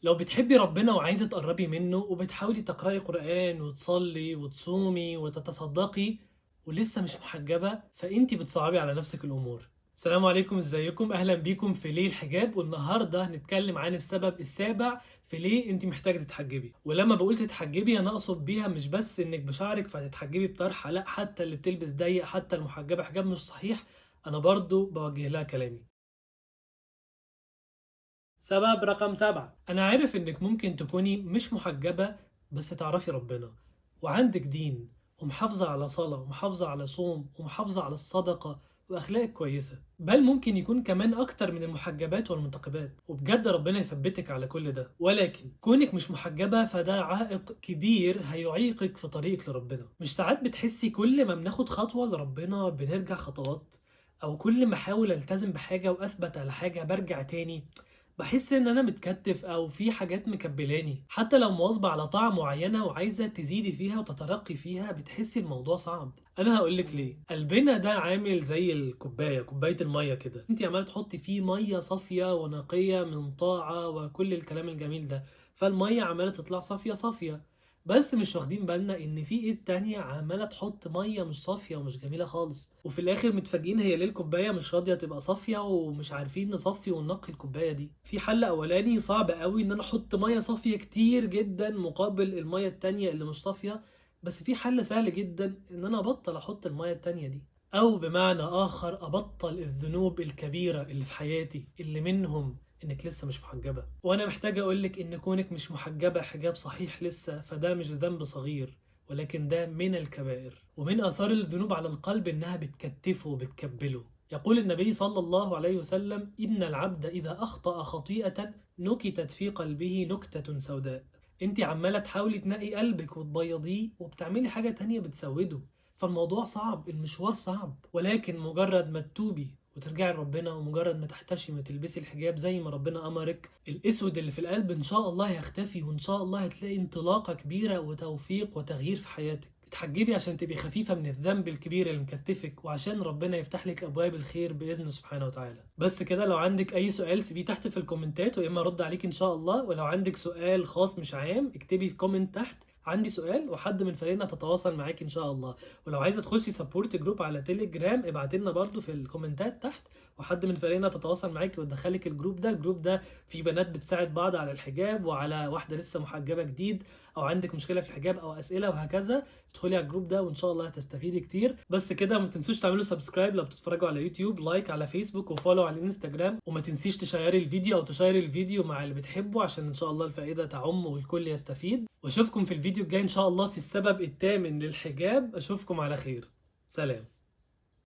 لو بتحبي ربنا وعايزة تقربي منه وبتحاولي تقرأي قرآن وتصلي وتصومي وتتصدقي ولسه مش محجبة فانتي بتصعبي على نفسك الأمور. السلام عليكم، ازيكم؟ اهلا بيكم في ليه الحجاب، والنهارده هنتكلم عن السبب السابع في ليه انتي محتاجة تتحجبي. ولما بقول تتحجبي انا اقصد بيها مش بس انك بشعرك فهتتحجبي بطرحة، لا، حتى اللي بتلبس ضيق، حتى المحجبة حجاب مش صحيح انا برضو بوجه لها كلامي. سبب رقم 7، أنا عارف إنك ممكن تكوني مش محجبة بس تعرفي ربنا وعندك دين ومحافظة على صلاة ومحافظة على صوم ومحافظة على الصدقة وأخلاق كويسة، بل ممكن يكون كمان أكتر من المحجبات والمنتقبات، وبجد ربنا يثبتك على كل ده. ولكن كونك مش محجبة فده عائق كبير هيعيقك في طريقك لربنا. مش ساعات بتحسي كل ما بناخد خطوة لربنا بنرجع خطوات، أو كل ما أحاول ألتزم بحاجة وأثبت على حاجة برجع تاني؟ باحس إن أنا متكتِّف أو في حاجات مكبّلاني، حتى لو مواظبة على طاعة معيّنة وعايزة تزيدي فيها وتترقّي فيها بتحسّي الموضوع صعب. أنا هاقول لِك ليه، قلبنا ده عامل زي الكوباية، كوباية المَيّة كده، أنتِ عمّالة تحطّي فيه مَيّة صافية ونقية من طاعة وكل الكلام الجميل ده، فالمَيّة عمّالة تطلع صافية، صافية، بس مش واخدين بالنا إن في إيد تانية عمّالة تحُط مَيّة مش صافية ومش جميلة خالص، وفي الآخر متفاجئين هي ليه الكوباية مش راضية تبقى صافية ومش عارفين نصفّي وننقّي الكوباية دي. في حل أولاني صعب أوي إن أنا أحُط مَيّة صافية كتير جدًا مقابل المَيّة التانية اللي مش صافية، بس في حل سهل جدًا إن أنا أبطّل أحُط المَيّة التانية دي، أو بمعنى آخر أبطّل الذنوب الكبيرة اللي في حياتي، اللي منهم إنِّك لسه مش محجبة. وأنا محتاج أقول لِك إن كونِك مش محجبة حجاب صحيح لسه، فده مش ذنب صغير، ولكن ده من الكبائر، ومن آثار الذنوب على القلب إنها بتكتفه وبتكبله. يقول النبي صلى الله عليه وسلم: إن العبد إذا أخطأ خطيئة نكتت في قلبه نكتة سوداء. انت عمالة تحاولي تنقي قلبك وتبيضيه وبتعملي حاجة تانية بتسوده، فالموضوع صعب، المشوار صعب، ولكن مجرد ما تتوبي وترجعي لربنا ومجرد ما تحتشمي وتلبسي الحجاب زي ما ربنا أمرك، الأسود اللي في القلب إن شاء الله هيختفي، وإن شاء الله هتلاقي انطلاقة كبيرة وتوفيق وتغيير في حياتك. اتحجبي عشان تبقي خفيفة من الذنب الكبير اللي مكتفك، وعشان ربنا يفتح لك أبواب الخير بإذنه سبحانه وتعالى. بس كده، لو عندك أي سؤال سيبيه تحت في الكومنتات ويا إما أرد عليك إن شاء الله، ولو عندك سؤال خاص مش عام اكتبي كومنت تحت عندي سؤال وحد من فريقنا تتواصل معاك ان شاء الله. ولو عايزه تخشي سبورت جروب على تيليجرام ابعت لنا برده في الكومنتات تحت وحد من فريقنا تتواصل معاكي وتدخلك الجروب ده. الجروب ده فيه بنات بتساعد بعض على الحجاب، وعلى واحده لسه محجبه جديد، او عندك مشكله في الحجاب او اسئله وهكذا، ادخلي على الجروب ده وان شاء الله هتستفيدي كتير. بس كده، ما تنسوش تعملوا سبسكرايب لو بتتفرجوا على يوتيوب، لايك على فيسبوك، وفولو على الانستجرام، وما تنسيش تشيري الفيديو او تشيري الفيديو مع اللي بتحبه عشان ان شاء الله الفائده تعم والكل يستفيد. واشوفكم في الفيديو الجاي ان شاء الله في السبب الثامن للحجاب. اشوفكم على خير. سلام.